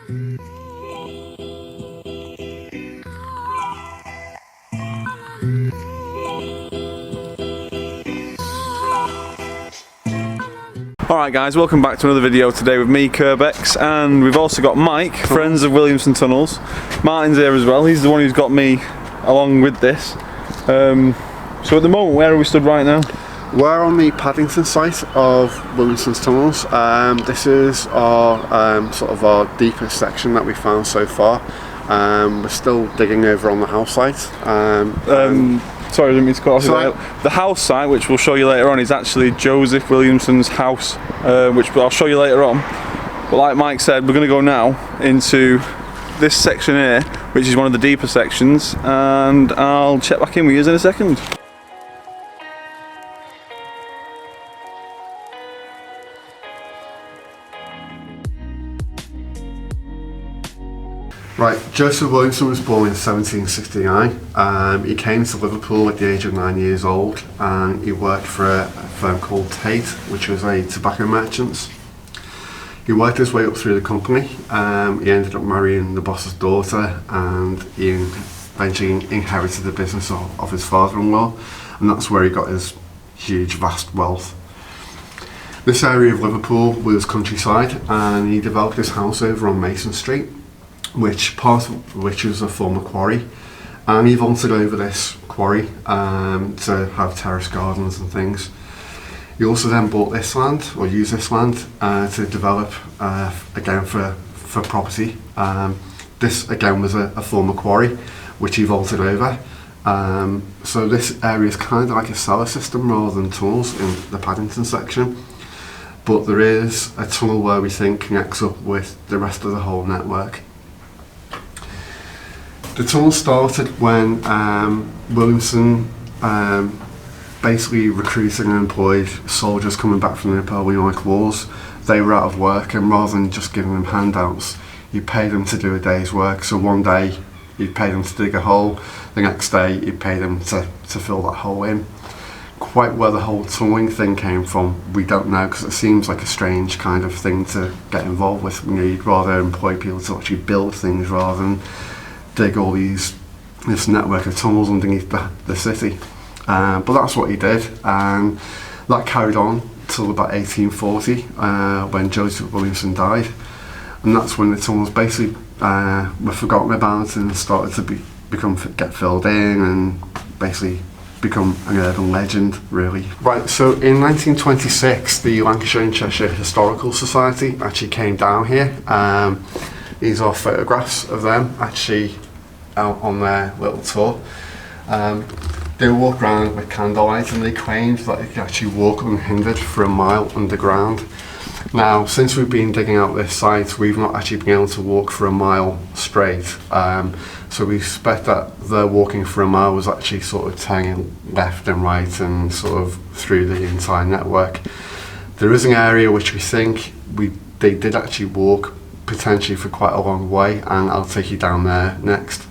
Alright guys, welcome back to another video today with me, Kerbex, and we've also got Mike, friends of Williamson Tunnels. Martin's here as well, he's the one who's got me along with this. So at the moment, where are we stood right now? We're on the Paddington site of Williamson's Tunnels. This is our sort of our deepest section that we found so far. We're still digging over on the house site. Sorry, I didn't mean to cut off you there. The house site, which we'll show you later on, is actually Joseph Williamson's house, which I'll show you later on. But like Mike said, we're going to go now into this section here, which is one of the deeper sections, and I'll check back in with you in a second. Right, Joseph Williamson was born in 1769. He came to Liverpool at the age of 9 years old, and he worked for a firm called Tate, which was a tobacco merchant. He worked his way up through the company. He ended up marrying the boss's daughter, and he eventually inherited the business of his father-in-law, and that's where he got his huge, vast wealth. This area of Liverpool was countryside, and he developed his house over on Mason Street, which was a former quarry, and he vaulted over this quarry to have terrace gardens and things. He also then bought this land, or used this land, to develop again for property. This again was a former quarry, which he vaulted over. So this area is kind of like a cellar system rather than tunnels in the Paddington section. But there is a tunnel where we think connects up with the rest of the whole network. The tunnel started when Williamson basically recruited and employed soldiers coming back from the Napoleonic Wars. They were out of work, and rather than just giving them handouts, he paid them to do a day's work. So one day he'd pay them to dig a hole, the next day he'd pay them to fill that hole in. Quite where the whole tunneling thing came from, we don't know, because it seems like a strange kind of thing to get involved with. You know, you'd rather employ people to actually build things rather than dig all this network of tunnels underneath the city. But that's what he did, and that carried on till about 1840 when Joseph Williamson died, and that's when the tunnels basically were forgotten about and started to get filled in and basically become an urban legend, really. Right, so in 1926 the Lancashire and Cheshire Historical Society actually came down here. These are photographs of them actually out on their little tour. They walked around with candlelight, and they claimed that they could actually walk unhindered for a mile underground. Now, since we've been digging out this site, we've not actually been able to walk for a mile straight. So we suspect that their walking for a mile was actually sort of turning left and right and sort of through the entire network. There is an area which we think they did actually walk potentially for quite a long way, and I'll take you down there next.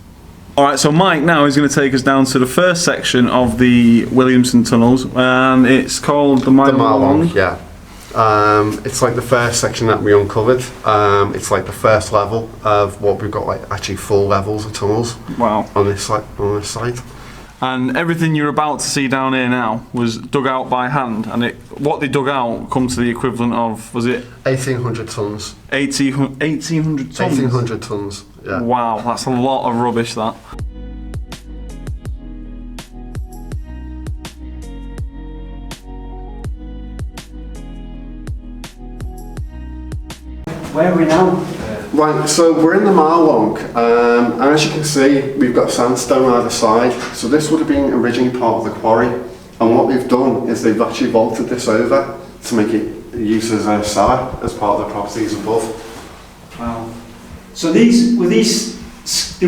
Alright, so Mike now is going to take us down to the first section of the Williamson Tunnels, and it's called the Mile Long. Yeah. It's like the first section that we uncovered. It's like the first level of what we've got, like actually full levels of tunnels. Wow. On this site. And everything you're about to see down here now was dug out by hand, and what they dug out comes to the equivalent of, was it? 1,800 tons. 1,800 tons? 1,800 tons, yeah. Wow, that's a lot of rubbish, that. Where are we now? Right, so we're in the Mile Long, and as you can see, we've got sandstone either side. So this would have been originally part of the quarry, and what they've done is they've actually vaulted this over to make it use as a cellar as part of the properties above. Wow. So they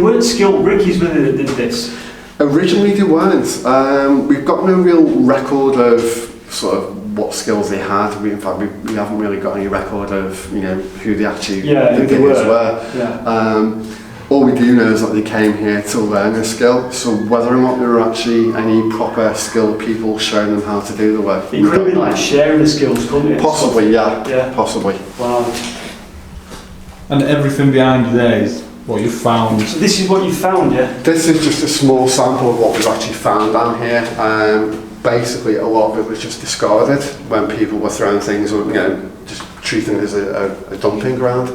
weren't skilled brickies when they did this? Originally they weren't. We've got no real record of sort of what skills they had. In fact, we haven't really got any record of who they actually the diggers were. Yeah. All we do know is that they came here to learn a skill. So whether or not there were actually any proper skilled people showing them how to do the work, it could have been like sharing the skills, couldn't it? Possibly, yeah. Possibly. Wow. And everything behind you there is what you found. So this is what you found, yeah? This is just a small sample of what we've actually found down here. Basically, a lot of it was just discarded when people were throwing things, or just treating it as a dumping ground.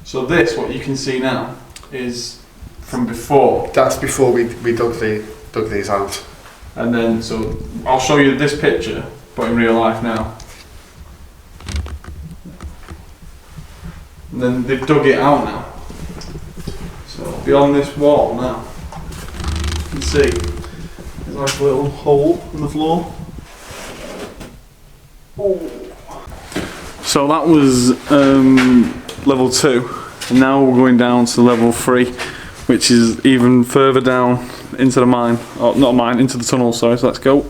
So this, what you can see now, is from before. That's before we dug these out. And then, so I'll show you this picture, but in real life now. And then they've dug it out now. So beyond this wall now, you can see there's like a little hole in the floor. Oh. So that was level 2, and now we're going down to level 3, which is even further down into the mine, or not mine, into the tunnel, sorry, so let's go.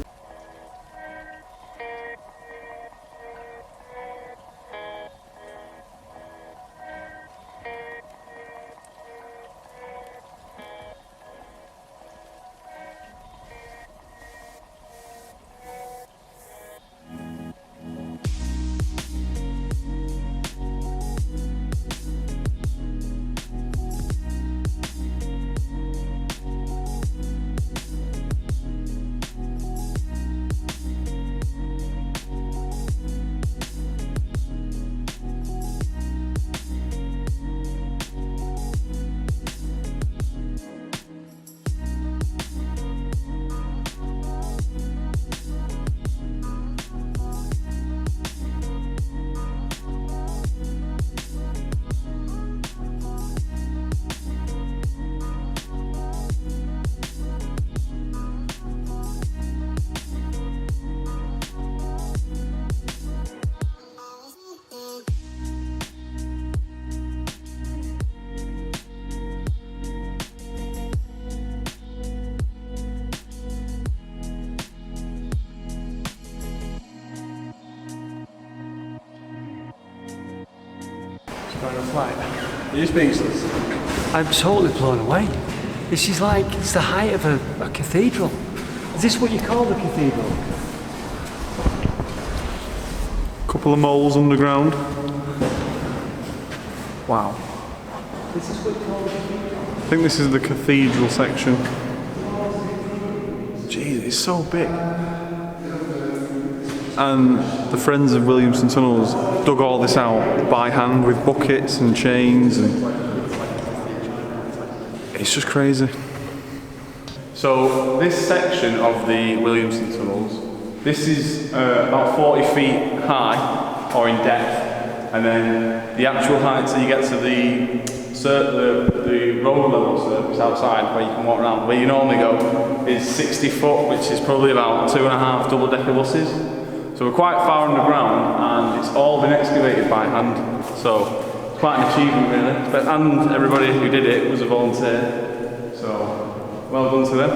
Are you speechless? I'm totally blown away. This is like, it's the height of a cathedral. Is this what you call the cathedral? Couple of moles underground. Wow. This is what you call the cathedral? I think this is the cathedral section. Jeez, it's so big. And the friends of Williamson Tunnels dug all this out by hand with buckets and chains, and it's just crazy. So this section of the Williamson Tunnels, this is about 40 feet high or in depth, and then the actual height till you get to the road level surface outside where you can walk around, where you normally go, is 60 foot, which is probably about 2.5 double-decker buses. So we're quite far underground, and it's all been excavated by hand. So it's quite an achievement, really. And everybody who did it was a volunteer. So well done to them.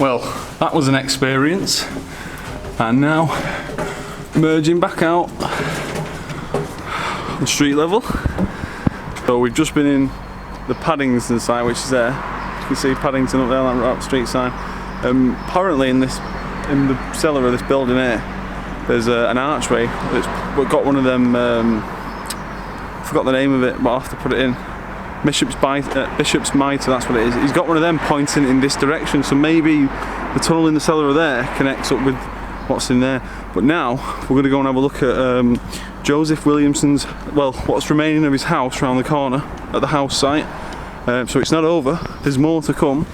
Well, that was an experience. And now, merging back out the street level. So we've just been in the Paddington site, which is there. You can see Paddington up there, that right street sign. Apparently in the cellar of this building here, there's an archway that's got one of them, I forgot the name of it, but I'll have to put it in. Bishop's Mitre, that's what it is. He's got one of them pointing in this direction, so maybe the tunnel in the cellar of there connects up with what's in there. But now we're going to go and have a look at Joseph Williamson's, well, what's remaining of his house around the corner at the house site. So it's not over, there's more to come.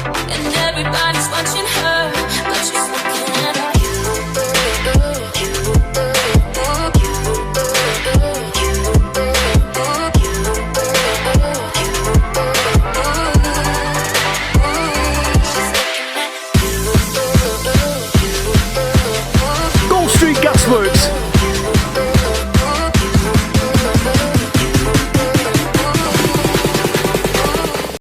And everybody's watching her, but she's looking at you. Gold Street Gasworks.